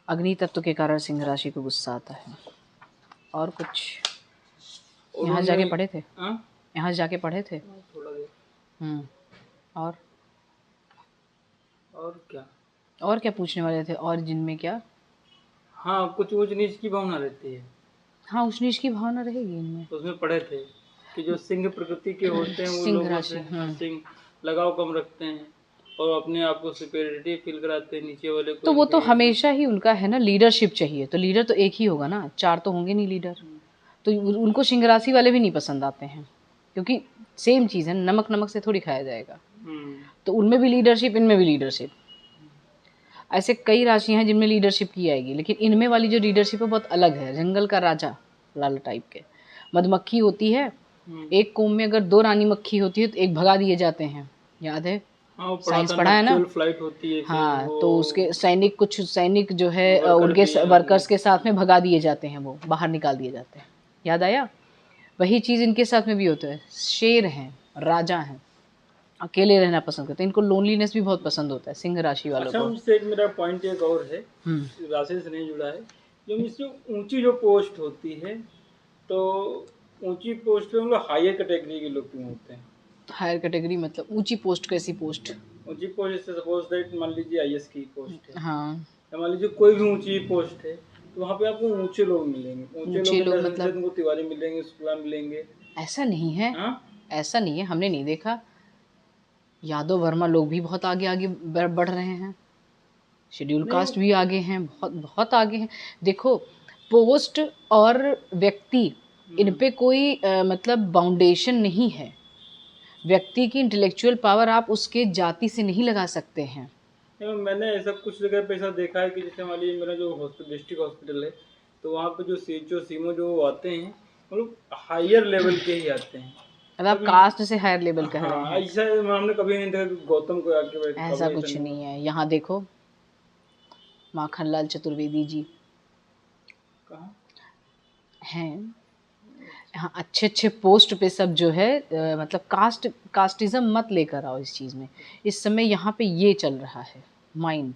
अग्नि तत्व के कारण सिंह राशि को गुस्सा आता है। और कुछ यहाँ जाके पढ़े थे? यहाँ जाके पढ़े थे थोड़ा देर। और क्या पूछने वाले थे? और जिनमें क्या? हाँ, कुछ ऊंच नीच की भावना रहती है। हाँ, ऊंच नीच की भावना रहेगी इनमें। तो उसमें पढ़े थे कि जो सिंह प्रकृति के होते हैं वो सिंह लोगों राशि, से सिंह लगाव कम रखते हैं और अपने आप को सुपेरियरिटी फील कराते हैं नीचे वाले को। तो वो तो हमेशा ही उनका है ना, लीडरशिप चाहिए। तो लीडर तो एक ही होगा ना, 4 तो होंगे नहीं लीडर। तो उनको सिंह राशि वाले भी नहीं पसंद आते हैं, क्योंकि सेम चीज़ है, नमक नमक से थोड़ी खाया जाएगा। तो उनमें भी लीडरशिप, इनमें भी लीडरशिप। ऐसे कई राशियां हैं जिनमें लीडरशिप की आएगी, लेकिन इनमें वाली जो लीडरशिप है बहुत अलग है। जंगल का राजा लाल टाइप के। मधुमक्खी होती है, एक कोम में अगर 2 रानी मक्खी होती है तो एक भगा दिए जाते हैं, याद है? साइंस पढ़ा है ना? फ्लाइट होती है। हाँ, तो उसके सैनिक, कुछ सैनिक जो है उनके वर्कर्स के साथ में भगा दिए जाते हैं, वो बाहर निकाल दिए जाते हैं। याद आया? वही चीज़ इनके साथ में भी होता है। शेर हैं, राजा हैं, अकेले रहना पसंद करते हैं। इनको लोनलीनेस भी बहुत पसंद होता है सिंह राशि वालों को। अच्छा, एक मेरा पॉइंट एक और है, राशि से नहीं जुड़ा है। जो इससे ऊंची जो पोस्ट होती है, तो ऊंची पोस्ट पे मतलब हायर कैटेगरी के लोग क्यों होते हैं? हायर कैटेगरी मतलब ऊंची पोस्ट? कैसी पोस्ट? ऊंची पोस्ट जैसे सपोज दैट मान लीजिए आईएएस की पोस्ट है, हाँ, या मान लीजिए कोई भी ऊंची पोस्ट है, तो वहाँ पे आपको ऊंचे लोग मिलेंगे। ऊंचे लोग मतलब उनको तिवारी मिलेंगे, शुक्ला मिलेंगे। ऐसा नहीं है। ऐसा नहीं है, हमने नहीं देखा। यादव वर्मा लोग भी बहुत आगे आगे बढ़ रहे हैं। शेड्यूल कास्ट भी आगे हैं, बहुत बहुत आगे हैं। देखो, पोस्ट और व्यक्ति, इन पे कोई मतलब बाउंडेशन नहीं है। व्यक्ति की इंटेलेक्चुअल पावर आप उसके जाति से नहीं लगा सकते हैं। मैंने ऐसा कुछ जगह पे ऐसा देखा है कि जैसे मान लीजिए मेरा जो डिस्ट्रिक्ट हॉस्पिटल है, तो वहाँ पे जो सीएचओ सीमो जो आते हैं मतलब हायर लेवल के ही आते हैं। मतलब कास्ट से हायर लेवल कह रहे हैं? ऐसा हमने कभी नहीं देखा गौतम को आके बैठ। ऐसा कुछ नहीं है। यहाँ देखो, माखनलाल चतुर्वेदी जी कहाँ हैं। हाँ, अच्छे अच्छे पोस्ट पे सब जो है मतलब कास्टिज्म मत लेकर आओ इस चीज़ में। इस समय यहाँ पे ये चल रहा है माइंड।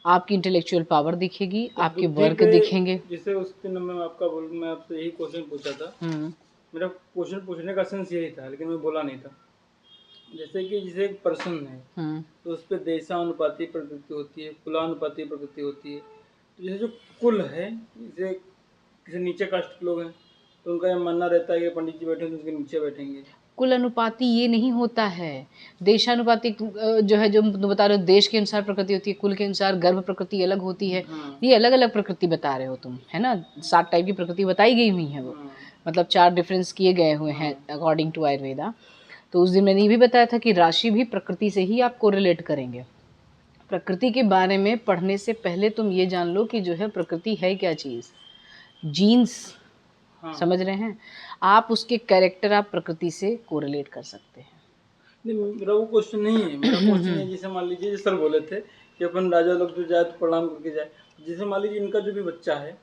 आपकी इंटेलेक्चुअल पावर दिखेगी, आपके वर्क दिखेंगे। जैसे उस दिन मैं आपसे यही क्वेश्चन पूछा था। मेरा क्वेश्चन पूछने का सेंस यही था, लेकिन मैं बोला नहीं था। जैसे कि जैसे एक पर्सन है, तो उस पर देशानुपाती प्रकृति होती है, कुलानुपाती प्रकृति होती है। तो जैसे जो कुल है, जैसे किसी नीचे कास्ट के लोग हैं, तो उनका यह मानना रहता है कि पंडित जी बैठे तो उनके नीचे बैठेंगे। कुल अनुपाती ये नहीं होता है। देशानुपाती जो है, जो तुम बता रहे हो, देश के अनुसार प्रकृति होती है, कुल के अनुसार गर्भ प्रकृति अलग होती है। ये अलग अलग प्रकृति बता रहे हो तुम, है ना? 7 टाइप की प्रकृति बताई गई हुई है वो, मतलब 4 डिफरेंस किए गए हुए हैं अकॉर्डिंग टू आयुर्वेदा। तो उस दिन मैंने ये भी बताया था कि राशि भी प्रकृति से ही आप कोरिलेट करेंगे। प्रकृति के बारे में पढ़ने से पहले तुम ये जान लो कि जो है प्रकृति है क्या चीज़। जीन्स, समझ रहे हैं आप? उसके कैरेक्टर आप प्रकृति से कोरिलेट कर सकते हैं। नहीं, मेरा वो क्वेश्चन नहीं है। मेरा क्वेश्चन है, जैसे मान लीजिए सर बोले थे कि अपन राजा लोग जो जाए तो प्रणाम करके जाए। जैसे मान लीजिए इनका जो भी बच्चा है,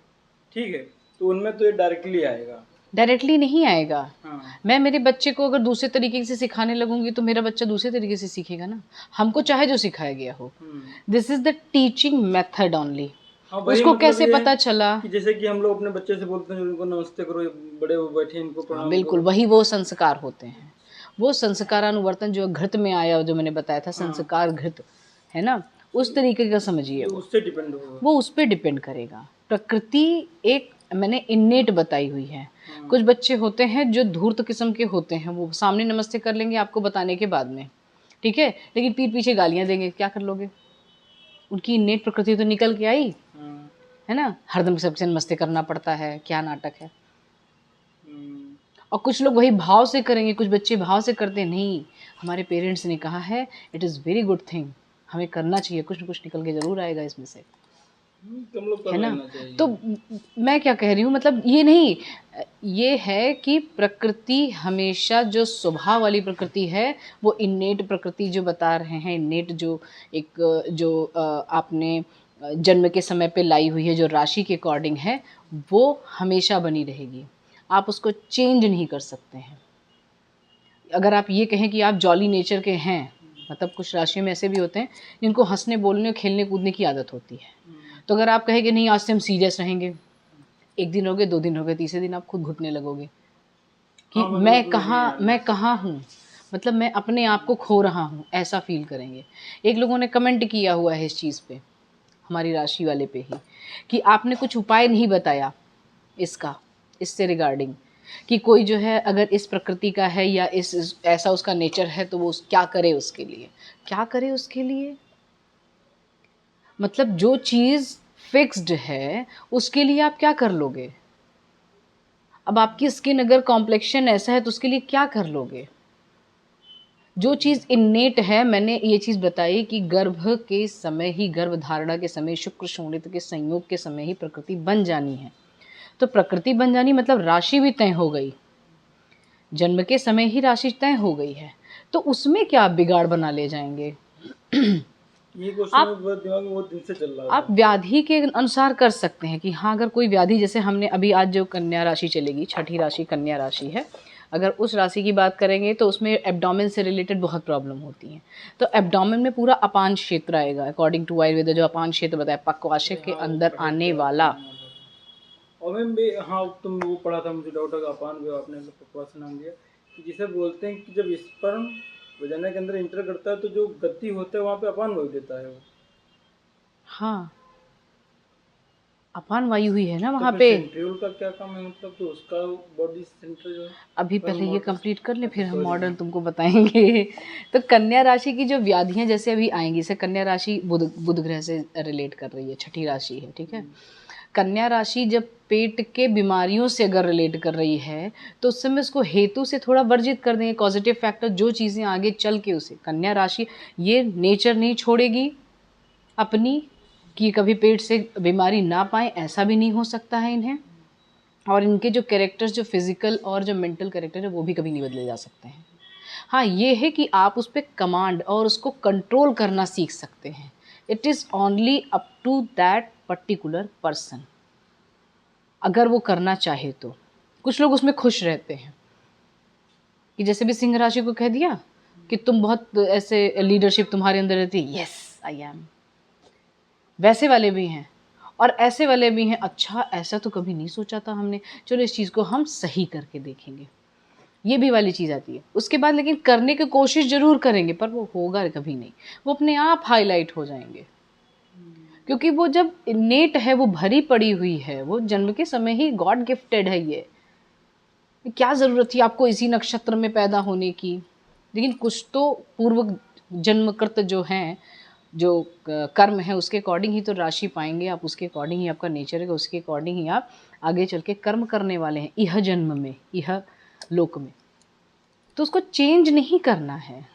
ठीक है, तो उनमें तो ये डायरेक्टली आएगा? डायरेक्टली नहीं आएगा। मैं मेरे बच्चे को अगर दूसरे तरीके से सिखाने लगूंगी तो मेरा बच्चा दूसरे तरीके से सीखेगा ना। हमको चाहे जो सिखाया गया हो, this is the teaching method only. उसको कैसे पता चला कि जैसे कि हम लोग अपने बच्चे से बोलते हैं उनको नमस्ते करो, बड़े वो बैठे इनको प्रणाम करो। बिल्कुल वही वो संस्कार होते हैं। वो संस्कारानुवर्तन जो घृत में आया, जो मैंने बताया था, संस्कार घृत है ना, उस तरीके का समझिए। उससे डिपेंड होगा, वो उस पर डिपेंड करेगा। प्रकृति एक मैंने इन्नेट बताई हुई है। कुछ बच्चे होते हैं जो धूर्त किस्म के होते हैं, वो सामने नमस्ते कर लेंगे आपको बताने के बाद में, ठीक है, लेकिन पीठ पीछे गालियां देंगे, क्या कर लोगे? उनकी इन्नेट प्रकृति तो निकल के आई है ना। हरदम सबसे नमस्ते करना पड़ता है, क्या नाटक है। और कुछ लोग वही भाव से करेंगे, कुछ बच्चे भाव से करते नहीं। हमारे पेरेंट्स ने कहा है it is very good thing, हमें करना चाहिए, कुछ ना कुछ निकल के ज़रूर आएगा इसमें से, है ना। तो मैं क्या कह रही हूँ, मतलब ये नहीं, ये है कि प्रकृति हमेशा जो स्वभाव वाली प्रकृति है, वो इन्नेट प्रकृति जो बता रहे हैं, इन्नेट जो एक जो आपने जन्म के समय पे लाई हुई है, जो राशि के अकॉर्डिंग है, वो हमेशा बनी रहेगी। आप उसको चेंज नहीं कर सकते हैं। अगर आप ये कहें कि आप जॉली नेचर के हैं, मतलब कुछ राशियों में ऐसे भी होते हैं जिनको हंसने बोलने खेलने कूदने की आदत होती है। तो अगर आप कहेंगे नहीं आज से हम सीरियस रहेंगे, एक दिन हो गए, 2 दिन हो गए, तीसरे दिन आप खुद घुटने लगोगे कि मैं कहाँ हूँ, मतलब मैं अपने आप को खो रहा हूँ, ऐसा फील करेंगे। एक लोगों ने कमेंट किया हुआ है इस चीज़ पे, हमारी राशि वाले पे ही, कि आपने कुछ उपाय नहीं बताया इससे रिगार्डिंग, कि कोई जो है अगर इस प्रकृति का है या इस ऐसा उसका नेचर है तो वो क्या करे उसके लिए। मतलब जो चीज़ फिक्स्ड है उसके लिए आप क्या कर लोगे। अब आपकी स्किन अगर कॉम्प्लेक्शन ऐसा है तो उसके लिए क्या कर लोगे। जो चीज़ इन्नेट है, मैंने ये चीज़ बताई कि गर्भ के समय ही, गर्भ धारणा के समय, शुक्र शोणित के संयोग के समय ही प्रकृति बन जानी है। तो प्रकृति बन जानी मतलब राशि भी तय हो गई, जन्म के समय ही राशि तय हो गई है, तो उसमें क्या आप बिगाड़ बना ले जाएंगे। ये क्वेश्चन दिमाग में बहुत दिन से चल रहा है। आप व्याधि के अनुसार कर सकते हैं कि हाँ, अगर कोई व्याधि, जैसे हमने अभी आज जो कन्या राशि चलेगी, छठी राशि कन्या राशि है, अगर उस राशि की बात करेंगे तो उसमें एब्डोमेन से रिलेटेड बहुत प्रॉब्लम होती है। तो एब्डोमेन में पूरा अपान क्षेत्र आएगा, अकॉर्डिंग टू आयुर्वेद जो अपान क्षेत्र बताया, पक्वाशय के अंदर आने वाला। और मैम भी, हाँ तुम वो पढ़ा था, मुझे डाउट है अपान भी आपने पक्वाश नाम दिया, जिसे बोलते हैं कि जब स्पर्म वजाना के अंदर इंटर करता है तो जो गति होता है वहाँ पे अपान वायु देता है वो। हाँ, अपान वायु ही है ना वहाँ तो पे। सेंट्रियोल का क्या काम है, मतलब तो उसका बॉडी सेंटर जो है। अभी पहले ये कंप्लीट कर ले, फिर हम मॉडल तुमको बताएंगे। तो कन्या राशि की जो व्याधियां जैसे अभी आएंगी, से कन्या राशि बुध ग्रह से रिलेट कर रही है, छठी राशि है, ठीक है। कन्या राशि जब पेट के बीमारियों से अगर रिलेट कर रही है तो उस समय उसको हेतु से थोड़ा वर्जित कर देंगे, पॉजिटिव फैक्टर जो चीज़ें आगे चल के उसे, कन्या राशि ये नेचर नहीं छोड़ेगी अपनी कि कभी पेट से बीमारी ना पाए, ऐसा भी नहीं हो सकता है इन्हें। और इनके जो कैरेक्टर्स, जो फिजिकल और जो मेंटल कैरेक्टर है, वो भी कभी नहीं बदले जा सकते हैं। हाँ, ये है कि आप उस पर कमांड और उसको कंट्रोल करना सीख सकते हैं। It is only up to that particular person, अगर वो करना चाहे तो। कुछ लोग उसमें खुश रहते हैं कि जैसे भी सिंह राशि को कह दिया कि तुम बहुत ऐसे लीडरशिप तुम्हारे अंदर रहती है, यस आई एम, वैसे वाले भी हैं और ऐसे वाले भी हैं, अच्छा ऐसा तो कभी नहीं सोचा था हमने, चलो इस चीज़ को हम सही करके देखेंगे, ये भी वाली चीज़ आती है। उसके बाद लेकिन करने की कोशिश ज़रूर करेंगे पर वो होगा कभी नहीं, वो अपने आप हाईलाइट हो जाएंगे, क्योंकि वो जब नेट है, वो भरी पड़ी हुई है, वो जन्म के समय ही गॉड गिफ्टेड है। ये क्या ज़रूरत थी आपको इसी नक्षत्र में पैदा होने की। लेकिन कुछ तो पूर्व जन्मकृत जो हैं, जो कर्म है, उसके अकॉर्डिंग ही तो राशि पाएंगे आप, उसके अकॉर्डिंग ही आपका नेचर है, उसके अकॉर्डिंग ही आप आगे चल के कर्म करने वाले हैं, यह जन्म में, यह लोक में। तो उसको चेंज नहीं करना है।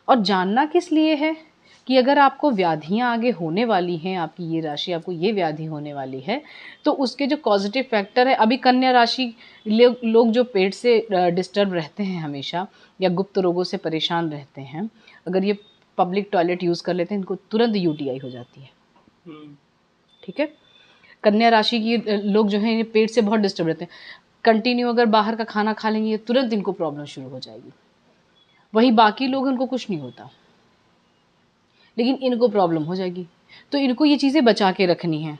और जानना किस लिए है कि अगर आपको व्याधियां आगे होने वाली हैं, आपकी ये राशि, आपको ये व्याधि होने वाली है, तो उसके जो पॉजिटिव फैक्टर है, अभी कन्या राशि लोग जो पेट से डिस्टर्ब रहते हैं हमेशा, या गुप्त रोगों से परेशान रहते हैं, अगर ये पब्लिक टॉयलेट यूज़ कर लेते हैं, इनको तुरंत यूटीआई हो जाती है, ठीक है। कन्या राशि की लोग जो हैं, ये पेट से बहुत डिस्टर्ब रहते हैं, कंटिन्यू अगर बाहर का खाना खा लेंगे तुरंत इनको प्रॉब्लम शुरू हो जाएगी। वही बाकी लोग, इनको कुछ नहीं होता, लेकिन इनको प्रॉब्लम हो जाएगी। तो इनको ये चीज़ें बचा के रखनी है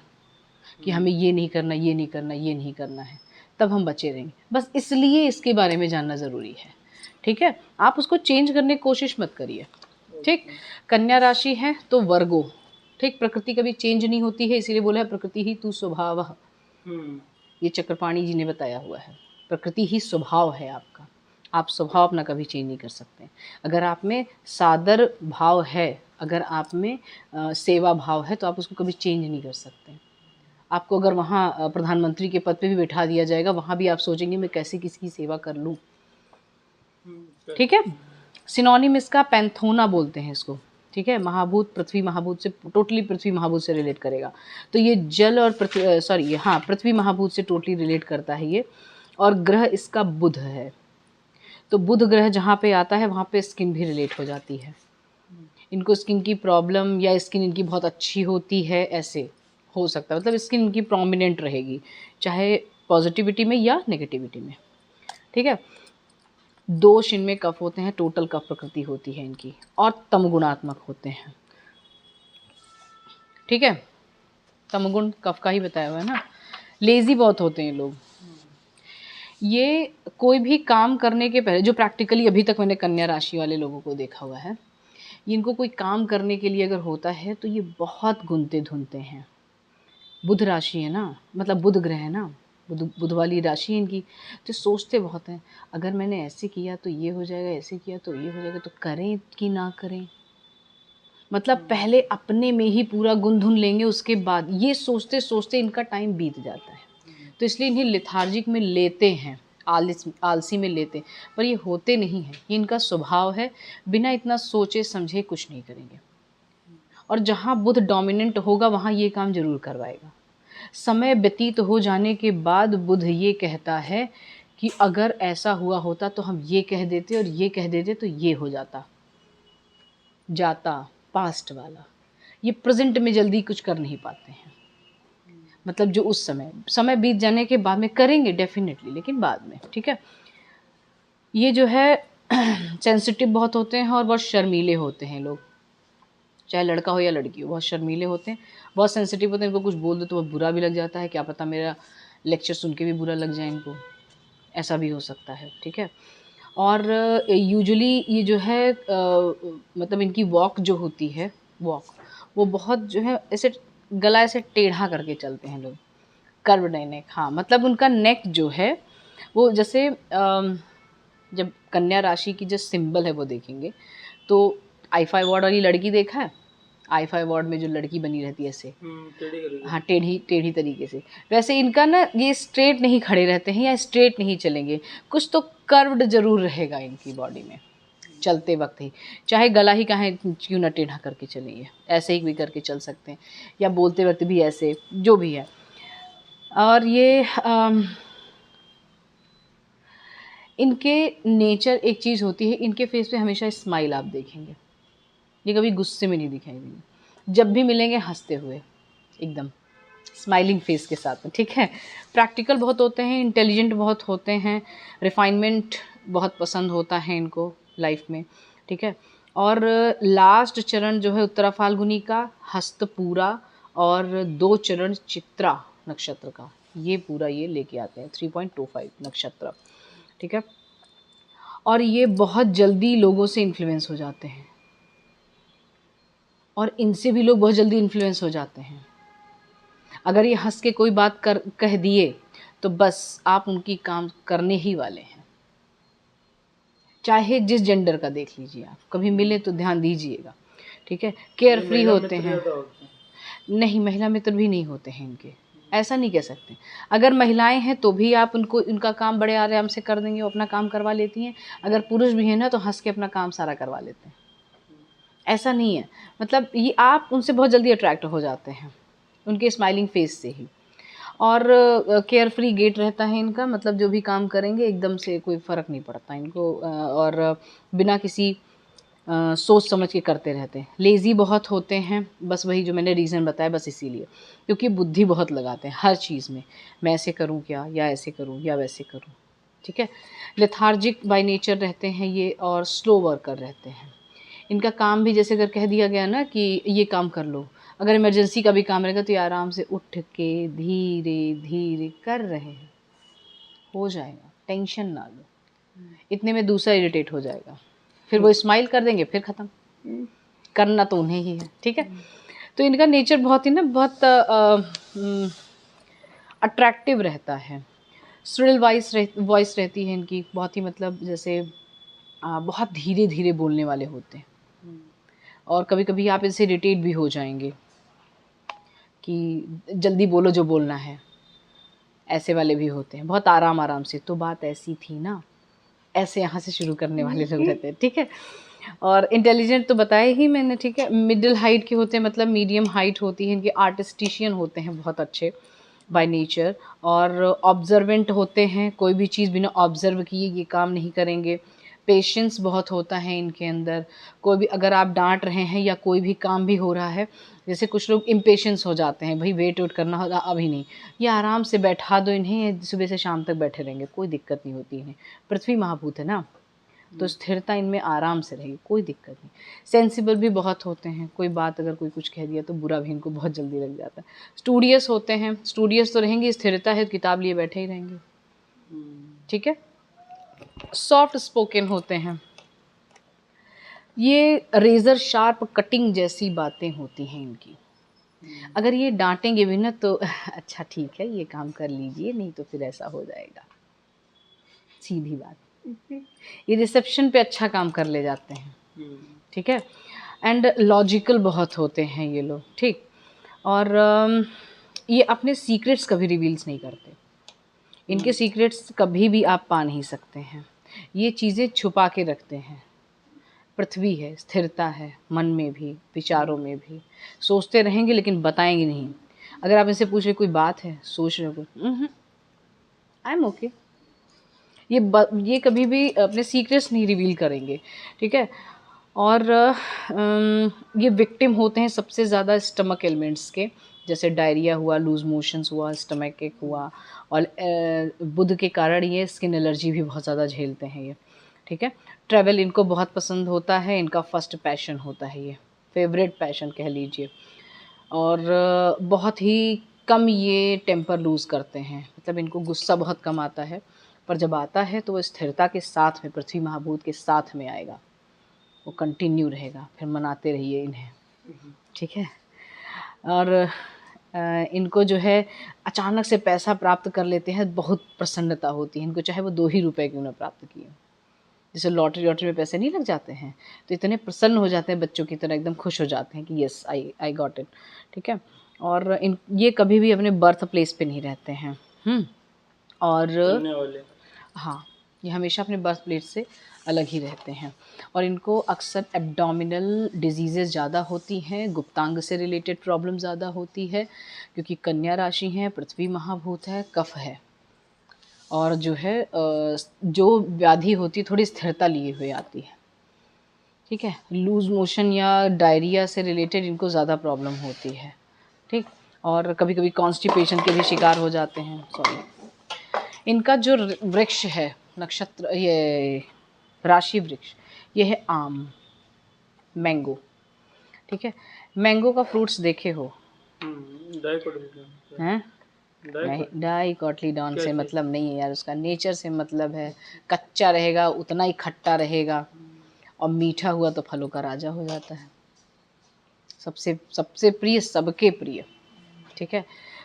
कि हमें ये नहीं करना, ये नहीं करना, ये नहीं करना है, तब हम बचे रहेंगे। बस इसलिए इसके बारे में जानना ज़रूरी है, ठीक है। आप उसको चेंज करने की कोशिश मत करिए, ठीक। कन्या राशि है तो वर्गो, ठीक, प्रकृति कभी चेंज नहीं होती है, इसीलिए बोला है प्रकृति ही तू स्वभाव। ये चक्रपाणी जी ने बताया हुआ है, प्रकृति ही स्वभाव है आपका, आप स्वभाव अपना कभी चेंज नहीं कर सकते। अगर आप में सादर भाव है, अगर आप में सेवा भाव है, तो आप उसको कभी चेंज नहीं कर सकते। आपको अगर वहाँ प्रधानमंत्री के पद पे भी बैठा दिया जाएगा, वहाँ भी आप सोचेंगे मैं कैसे किसकी सेवा कर लूँ, ठीक है। सिनोनिम इसका पैंथोना बोलते हैं इसको, ठीक है। महाभूत, पृथ्वी महाभूत से, टोटली पृथ्वी महाभूत से रिलेट करेगा। तो ये जल और पृथ्वी महाभूत से टोटली रिलेट करता है ये। और ग्रह इसका बुध है, तो बुध ग्रह जहाँ पे आता है वहाँ पे स्किन भी रिलेट हो जाती है। इनको स्किन की प्रॉब्लम या स्किन इनकी बहुत अच्छी होती है, ऐसे हो सकता है, मतलब स्किन इनकी प्रोमिनेंट रहेगी, चाहे पॉजिटिविटी में या नेगेटिविटी में, ठीक है। दोष इनमें कफ होते हैं, टोटल कफ प्रकृति होती है इनकी, और तमगुणात्मक होते हैं। ठीक है, तमगुण कफ का ही बताया हुआ है ना। लेजी बहुत होते हैं लोग। ये कोई भी काम करने के पहले, जो प्रैक्टिकली अभी तक मैंने कन्या राशि वाले लोगों को देखा हुआ है, इनको कोई काम करने के लिए अगर होता है तो ये बहुत गुनते धुनते हैं। बुध राशि है ना, मतलब बुध ग्रह है ना, बुध वाली राशि है इनकी, तो सोचते बहुत हैं, अगर मैंने ऐसे किया तो ये हो जाएगा, ऐसे किया तो ये हो जाएगा, तो करें कि ना करें। मतलब पहले अपने में ही पूरा गुन धुन लेंगे, उसके बाद ये सोचते सोचते इनका टाइम बीत जाता है। तो इसलिए इन्हें लेथार्जिक में लेते हैं, आलसी में लेते हैं, पर ये होते नहीं हैं। ये इनका स्वभाव है, बिना इतना सोचे समझे कुछ नहीं करेंगे। और जहाँ बुध डोमिनेंट होगा वहाँ ये काम जरूर करवाएगा। समय व्यतीत हो जाने के बाद बुध ये कहता है कि अगर ऐसा हुआ होता तो हम ये कह देते और ये कह देते तो ये हो जाता। पास्ट वाला, ये प्रेजेंट में जल्दी कुछ कर नहीं पाते हैं। मतलब जो उस समय बीत जाने के बाद में करेंगे डेफिनेटली, लेकिन बाद में। ठीक है, ये जो है सेंसिटिव बहुत होते हैं और बहुत शर्मीले होते हैं लोग, चाहे लड़का हो या लड़की हो, बहुत शर्मीले होते हैं, बहुत सेंसिटिव होते हैं। इनको कुछ बोल दो तो बहुत बुरा भी लग जाता है, क्या पता मेरा लेक्चर सुन के भी बुरा लग जाए इनको, ऐसा भी हो सकता है। ठीक है, और यूजुअली ये जो है मतलब इनकी वॉक जो होती है, वो बहुत जो है ऐसे गला ऐसे टेढ़ा करके चलते हैं लोग, कर्व नेक। हाँ, मतलब उनका नेक जो है वो जैसे जब कन्या राशि की जो सिंबल है वो देखेंगे तो I5 वार्ड वाली लड़की देखा है, I5 वार्ड में जो लड़की बनी रहती है ऐसे, हाँ टेढ़ी तरीके से, वैसे इनका ना ये स्ट्रेट नहीं खड़े रहते हैं या स्ट्रेट नहीं चलेंगे, कुछ तो कर्व्ड जरूर रहेगा इनकी बॉडी में चलते वक्त ही, चाहे गला ही कहाँ क्यों ना टेढ़ा करके चलेंगे, ऐसे ही भी करके चल सकते हैं, या बोलते वक्त भी ऐसे, जो भी है। और ये इनके नेचर एक चीज़ होती है, इनके फेस पे हमेशा स्माइल आप देखेंगे, ये कभी गुस्से में नहीं दिखाई देंगे, जब भी मिलेंगे हंसते हुए एकदम स्माइलिंग फेस के साथ में। ठीक है, प्रैक्टिकल बहुत होते हैं, इंटेलिजेंट बहुत होते हैं, रिफाइनमेंट बहुत पसंद होता है इनको लाइफ में। ठीक है, और लास्ट चरण जो है उत्तरा फाल्गुनी का, हस्तपूरा, और 2 चरण चित्रा नक्षत्र का, ये पूरा ये लेके आते हैं 3.25 नक्षत्र। ठीक है, और ये बहुत जल्दी लोगों से इन्फ्लुएंस हो जाते हैं, और इनसे भी लोग बहुत जल्दी इन्फ्लुएंस हो जाते हैं। अगर ये हंस के कोई बात कह दिए तो बस आप उनकी काम करने ही वाले हैं, चाहे जिस जेंडर का देख लीजिए, आप कभी मिले तो ध्यान दीजिएगा। ठीक है, केयर फ्री होते हैं, नहीं महिला मित्र भी नहीं होते हैं इनके, ऐसा नहीं कह सकते। अगर महिलाएं हैं तो भी आप उनका काम बड़े आराम से कर देंगे, वो अपना काम करवा लेती हैं। अगर पुरुष भी हैं ना तो हंस के अपना काम सारा करवा लेते हैं, ऐसा नहीं है। मतलब ये आप उनसे बहुत जल्दी अट्रैक्ट हो जाते हैं उनके स्माइलिंग फेस से ही। और केयर फ्री गेट रहता है इनका, मतलब जो भी काम करेंगे एकदम से कोई फ़र्क नहीं पड़ता इनको, और बिना किसी सोच समझ के करते रहते हैं। लेज़ी बहुत होते हैं, बस वही जो मैंने रीज़न बताया, बस इसीलिए, क्योंकि बुद्धि बहुत लगाते हैं हर चीज़ में, मैं ऐसे करूं क्या, या ऐसे करूं या वैसे करूं। ठीक है, लेथार्जिक बाय नेचर रहते हैं ये, और स्लो वर्कर रहते हैं। इनका काम भी जैसे अगर कह दिया गया ना कि ये काम कर लो, अगर इमरजेंसी का भी काम रहेगा तो ये आराम से उठ के धीरे धीरे कर रहे हैं, हो जाएगा, टेंशन ना लो। इतने में दूसरा इरिटेट हो जाएगा, फिर वो स्माइल कर देंगे, फिर ख़त्म, करना तो उन्हें ही है। ठीक है, तो इनका नेचर बहुत ही ना बहुत अट्रैक्टिव रहता है, श्रिल वॉइस रहती है इनकी, बहुत ही मतलब जैसे बहुत धीरे धीरे बोलने वाले होते हैं, और कभी कभी आप इनसे इरिटेट भी हो जाएंगे कि जल्दी बोलो जो बोलना है, ऐसे वाले भी होते हैं। बहुत आराम से, तो बात ऐसी थी ना, ऐसे यहाँ से शुरू करने वाले लोग रहते हैं। ठीक है, और इंटेलिजेंट तो बताया ही मैंने। ठीक है, मिडिल हाइट के होते हैं, मतलब मीडियम हाइट होती है इनकी, आर्टिस्टिशियन होते हैं बहुत अच्छे बाय नेचर, और ऑब्जर्वेंट होते हैं, कोई भी चीज़ बिना ऑब्जर्व किए ये काम नहीं करेंगे। पेशेंस बहुत होता है इनके अंदर, कोई भी अगर आप डांट रहे हैं या कोई भी काम भी हो रहा है, जैसे कुछ लोग इम्पेशेंस हो जाते हैं, भाई वेट करना होगा, अभी नहीं, ये आराम से बैठा दो इन्हें, सुबह से शाम तक बैठे रहेंगे, कोई दिक्कत नहीं होती इन्हें। पृथ्वी महाभूत है ना, तो स्थिरता इनमें आराम से रहेगी, कोई दिक्कत नहीं। सेंसिबल भी बहुत होते हैं, कोई बात अगर कोई कुछ कह दिया तो बुरा भी इनको बहुत जल्दी लग जाता है। स्टूडियस होते हैं, स्टूडियस तो रहेंगे, स्थिरता है तो किताब लिए बैठे ही रहेंगे, ठीक है। सॉफ्ट स्पोकन होते हैं, ये रेजर शार्प कटिंग जैसी बातें होती हैं इनकी। अगर ये डांटेंगे भी ना तो अच्छा ठीक है ये काम कर लीजिए, नहीं तो फिर ऐसा हो जाएगा, सीधी बात। ये रिसेप्शन पे अच्छा काम कर ले जाते हैं, ठीक है। एंड लॉजिकल बहुत होते हैं ये लोग, ठीक। और ये अपने सीक्रेट्स कभी रिवील्स नहीं करते, इनके सीक्रेट्स कभी भी आप पा नहीं सकते हैं, ये चीज़ें छुपा के रखते हैं। पृथ्वी है, स्थिरता है, मन में भी विचारों में भी, सोचते रहेंगे लेकिन बताएंगे नहीं। अगर आप इनसे पूछ रहे कोई बात है, सोच रहे हो, आई एम ओके, ये कभी भी अपने सीक्रेट्स नहीं रिवील करेंगे, ठीक है। और ये विक्टिम होते हैं सबसे ज़्यादा स्टमक एलिमेंट्स के, जैसे डायरिया हुआ, लूज मोशंस हुआ, स्टमक एक हुआ, और बुध के कारण ये स्किन एलर्जी भी बहुत ज़्यादा झेलते हैं ये, ठीक है। ट्रैवल इनको बहुत पसंद होता है, इनका फर्स्ट पैशन होता है ये, फेवरेट पैशन कह लीजिए। और बहुत ही कम ये टेम्पर लूज़ करते हैं, मतलब इनको गुस्सा बहुत कम आता है, पर जब आता है तो वो स्थिरता के साथ में, पृथ्वी महाभूत के साथ में आएगा, वो कंटिन्यू रहेगा, फिर मनाते रहिए इन्हें, ठीक है। और इनको जो है अचानक से पैसा प्राप्त कर लेते हैं, बहुत प्रसन्नता होती है इनको, चाहे वो 2 ही रुपए क्यों ना प्राप्त किए। जैसे लॉटरी में पैसे नहीं लग जाते हैं तो इतने प्रसन्न हो जाते हैं, बच्चों की तरह एकदम खुश हो जाते हैं कि यस आई गॉट इट, ठीक है। और ये कभी भी अपने बर्थ प्लेस पे नहीं रहते हैं, और हाँ, ये हमेशा अपने बर्थ प्लेस से अलग ही रहते हैं। और इनको अक्सर एब्डोमिनल डिजीज़ेज़ ज़्यादा होती हैं, गुप्तांग से रिलेटेड प्रॉब्लम ज़्यादा होती है, क्योंकि कन्या राशि है, पृथ्वी महाभूत है, कफ है, और जो है जो व्याधि होती है थोड़ी स्थिरता लिए हुए आती है, ठीक है। लूज मोशन या डायरिया से रिलेटेड इनको ज़्यादा प्रॉब्लम होती है, ठीक। और कभी कभी कॉन्स्टिपेशन के भी शिकार हो जाते हैं, सॉरी। इनका जो वृक्ष है, नक्षत्र, ये राशि वृक्ष, ये है आम, मैंगो, ठीक है। मैंगो का फ्रूट्स देखे हो हैं? नहीं, डाइकोटिलीडॉन से मतलब नहीं है यार, उसका नेचर से मतलब है, कच्चा रहेगा उतना ही खट्टा रहेगा, और मीठा हुआ तो फलों का राजा हो जाता है, सबसे सबसे प्रिय, सबके प्रिय, ठीक है।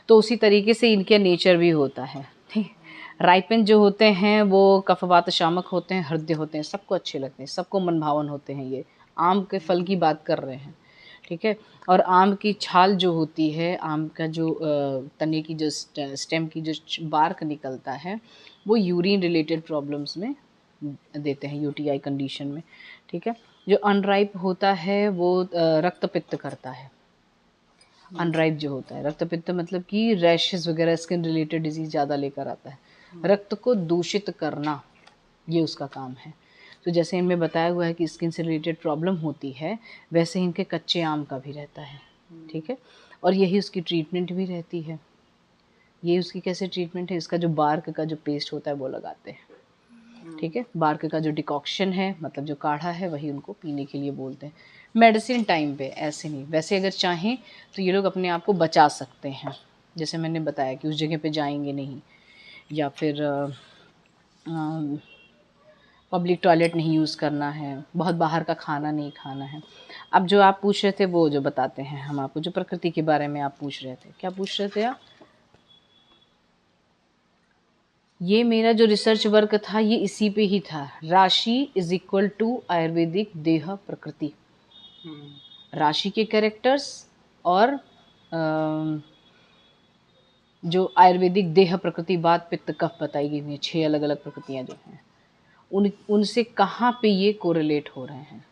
तो उसी तरीके से इनके नेचर भी होता है, ठीक। राइपन जो होते हैं वो कफवात शामक होते हैं, हृदय होते हैं, सबको अच्छे लगते हैं, सबको मनभावन होते हैं। ये आम के फल की बात कर रहे हैं, ठीक है। और आम की छाल जो होती है, आम का जो तने की जो स्टेम की जो बार्क निकलता है, वो यूरिन रिलेटेड प्रॉब्लम्स में देते हैं, यूटीआई कंडीशन में, ठीक है। जो अनराइप होता है वो रक्त पित्त करता है। अनराइप जो होता है रक्त पित्त मतलब कि रैशेस वगैरह, स्किन रिलेटेड डिजीज़ ज़्यादा लेकर आता है, रक्त को दूषित करना, ये उसका काम है। तो जैसे इनमें बताया हुआ है कि स्किन से रिलेटेड प्रॉब्लम होती है, वैसे इनके कच्चे आम का भी रहता है, ठीक है। और यही उसकी ट्रीटमेंट भी रहती है। ये उसकी कैसे ट्रीटमेंट है, इसका जो बार्क का जो पेस्ट होता है वो लगाते हैं, ठीक है। बार्क का जो डिकॉक्शन है, मतलब जो काढ़ा है, वही उनको पीने के लिए बोलते हैं। मेडिसिन टाइम पे ऐसे नहीं, वैसे अगर चाहें तो ये लोग अपने आप को बचा सकते हैं, जैसे मैंने बताया कि उस जगह पे जाएंगे नहीं, या फिर पब्लिक टॉयलेट नहीं यूज़ करना है, बहुत बाहर का खाना नहीं खाना है। अब जो आप पूछ रहे थे वो जो बताते हैं हम आपको, जो प्रकृति के बारे में आप पूछ रहे थे, क्या पूछ रहे थे आप? ये मेरा जो रिसर्च वर्क था ये इसी पे ही था, राशि इज इक्वल टू आयुर्वेदिक देह प्रकृति। राशि के कैरेक्टर्स और जो आयुर्वेदिक देह प्रकृति, वात पित्त कफ बताई गई हुई है, 6 अलग अलग प्रकृतियाँ जो हैं, उनसे कहाँ पे ये कोरिलेट हो रहे हैं,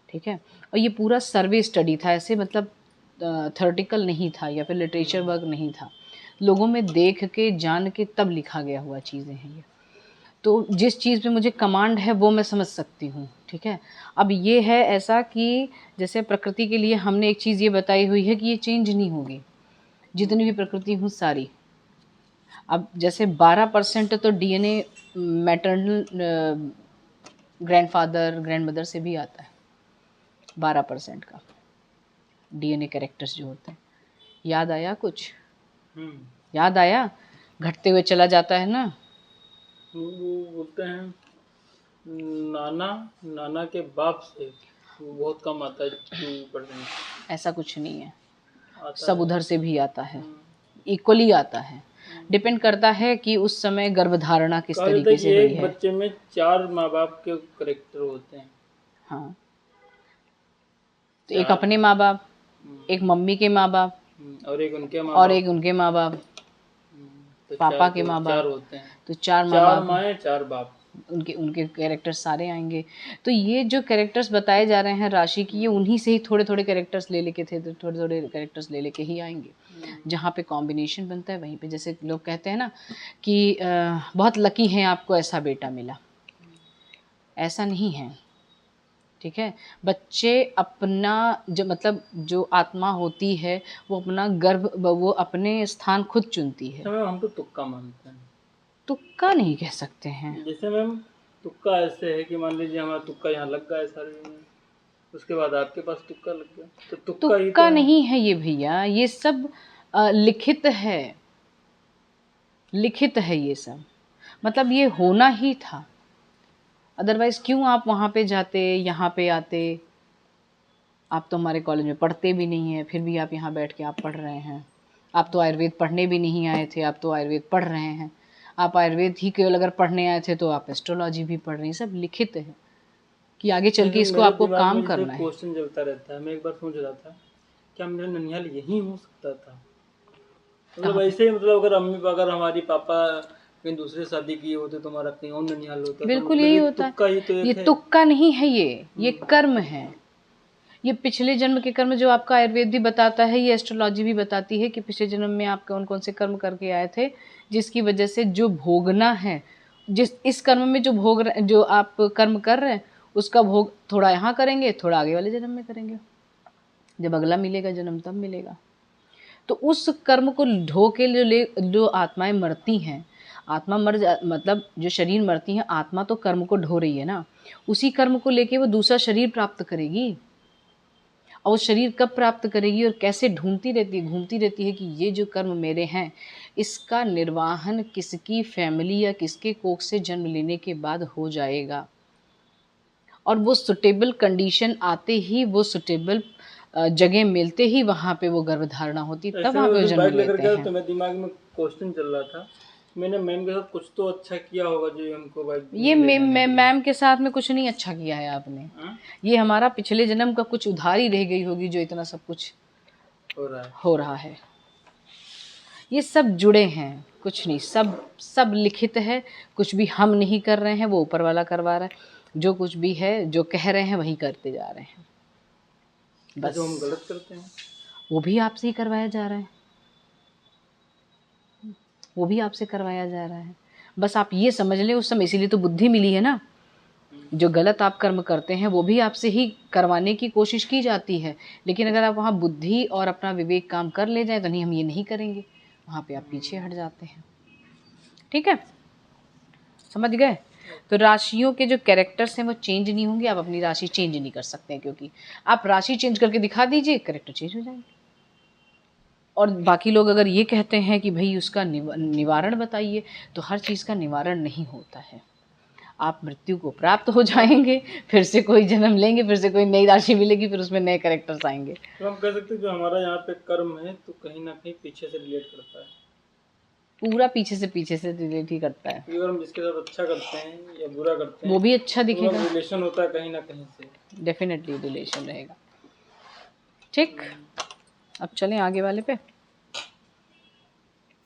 ठीक है। और ये पूरा सर्वे स्टडी था, ऐसे मतलब थ्योरेटिकल नहीं था या फिर लिटरेचर वर्क नहीं था, लोगों में देख के जान के तब लिखा गया हुआ चीज़ें हैं ये। तो जिस चीज़ पे मुझे कमांड है वो मैं समझ सकती हूँ, ठीक है। अब ये है ऐसा कि जैसे प्रकृति के लिए हमने एक चीज़ ये बताई हुई है कि ये चेंज नहीं होगी, जितनी भी प्रकृति हूँ सारी। अब जैसे 12% तो डीएनए मैटरनल ग्रैंडफादर ग्रैंडमदर से भी आता है 12% का DNA कैरेक्टर्स जो होते हैं। याद आया कुछ? याद आया? घटते हुए चला जाता है ना। वो बोलते हैं नाना के बाप से वो बहुत कम आता है 2%। ऐसा कुछ नहीं है, सब उधर से भी आता है, इक्वली आता है। डिपेंड करता है कि उस समय गर्भधारणा किस तरीके से हुई है। बच्चे में 4 माँ बाप के कैरेक्टर होते हैं। हाँ, तो एक अपने माँ बाप, एक मम्मी के माँ बाप और एक उनके माँ बाप, तो पापा के माँ बाप होते हैं। तो 4 माँ बाप, 4 माएँ 4 बाप, उनके कैरेक्टर्स सारे आएंगे। तो ये जो कैरेक्टर्स बताए जा रहे हैं राशि की, ये उन्हीं से ही थोड़े थोड़े कैरेक्टर्स ले लेके थे, तो थोड़े थोड़े कैरेक्टर्स ले लेके ही आएंगे। जहाँ पे कॉम्बिनेशन बनता है वहीं पे, जैसे लोग कहते हैं ना कि बहुत लकी हैं आपको ऐसा बेटा मिला, ऐसा नहीं है। ठीक है, बच्चे अपना जो मतलब जो आत्मा होती है वो अपना गर्भ, वो अपने स्थान खुद चुनती है। मैम हम तो तुक्का मानते हैं। तुक्का नहीं कह सकते हैं। जैसे मैम तुक्का ऐसे है कि मान लीजिए हमारा तुक्का यहाँ लग गया है सारे में, उसके बाद आपके पास तुक्का लग गया, तो तुक्का ही तो नहीं है ये भैया, ये सब लिखित है, लिखित है ये सब, मतलब ये होना ही था। अदरवाइज क्यों आप वहाँ पे जाते, यहाँ पे आते? आप तो हमारे कॉलेज में पढ़ते भी नहीं हैं, फिर भी आप यहाँ बैठ के आप पढ़ रहे हैं। आप तो आयुर्वेद पढ़ने भी नहीं आए थे, आप तो आयुर्वेद पढ़ रहे हैं। आप आयुर्वेद ही केवल अगर पढ़ने आए थे तो आप एस्ट्रोलॉजी भी पढ़ रहे हैं। सब लिखित है कि आगे चल के इसको आपको काम करना है। क्वेश्चन चलता रहता है। मैं एक बार सोच रहा था क्या मेरा ननिहाल यही हो सकता था, मतलब ऐसे ही, मतलब अगर हमारी पापा कहीं दूसरे शादी किए होते तो हमारा कहीं और ननिहाल होता। बिल्कुल यही होता है। ये तुक्का नहीं है, ये कर्म है। ये पिछले जन्म के कर्म जो आपका आयुर्वेद भी बताता है, ये एस्ट्रोलॉजी भी बताती है कि पिछले जन्म में आप कौन कौन से कर्म करके आए थे, जिसकी वजह से जो भोगना है, जिस इस कर्म में जो आप कर्म कर रहे हैं उसका भोग थोड़ा यहाँ करेंगे, थोड़ा आगे वाले जन्म में करेंगे। जब अगला मिलेगा जन्म तब मिलेगा। तो उस कर्म को ढो के जो आत्माएं मरती हैं, आत्मा मतलब जो शरीर मरती है, आत्मा तो कर्म को ढो रही है ना, उसी कर्म को लेके वो दूसरा शरीर प्राप्त करेगी। और वो शरीर कब प्राप्त करेगी और कैसे ढूंढती रहती है, घूमती रहती है कि ये जो कर्म मेरे हैं इसका निर्वाहन किसकी फैमिली या किसके कोख से जन्म लेने के बाद हो जाएगा। और वो सुटेबल कंडीशन आते ही, वो सुटेबल जगह मिलते ही वहाँ पे वो गर्भधारणा होती, तब वहाँ पे जन्म लेते हैं। तो मेरे दिमाग में क्वेश्चन चल रहा था, मैंने मैम के साथ कुछ तो अच्छा किया होगा जो हमको भाई। ये मैम के साथ में कुछ नहीं अच्छा किया है आपने। ये हमारा पिछले जन्म का कुछ उधारी रह गई होगी जो इतना सब कुछ हो रहा है। ये सब जुड़े हैं, कुछ नहीं, सब लिखित है। कुछ भी हम नहीं कर रहे हैं, वो ऊपर वाला करवा रहा है। जो कुछ भी है, जो कह रहे हैं वही करते जा रहे हैं। बस जो हम गलत करते हैं वो भी आपसे ही करवाया जा रहा है, वो भी आपसे करवाया जा रहा है। बस आप ये समझ लें उस समय, इसीलिए तो बुद्धि मिली है ना। जो गलत आप कर्म करते हैं वो भी आपसे ही करवाने की कोशिश की जाती है, लेकिन अगर आप वहाँ बुद्धि और अपना विवेक काम कर ले जाए तो नहीं, हम ये नहीं करेंगे, वहाँ पे आप पीछे हट जाते हैं। ठीक है, समझ गए? तो राशियों के जो कैरेक्टर्स हैं वो चेंज नहीं होंगे। आप अपनी राशि चेंज नहीं कर सकते हैं, क्योंकि आप राशि चेंज करके दिखा दीजिए, कैरेक्टर चेंज हो जाएंगे। और बाकी लोग अगर ये कहते हैं कि भाई उसका निवारण बताइए, तो हर चीज़ का निवारण नहीं होता है। आप मृत्यु को प्राप्त हो जाएंगे, फिर से कोई जन्म लेंगे, फिर से कोई नई राशि मिलेगी, फिर उसमें नए कैरेक्टर्स आएंगे। तो हम कह सकते हैं जो हमारा यहाँ पे कर्म है तो कहीं ना कहीं पीछे से रिलेट करता है, पूरा पीछे से रिलेट ही करता है। अगर हम जिसके साथ अच्छा करते हैं या बुरा करते हैं वो भी अच्छा दिखेगा, तो रिलेशन होता है कहीं ना कहीं से, डेफिनेटली रिलेशन रहेगा। ठीक, अब चलें आगे वाले पे।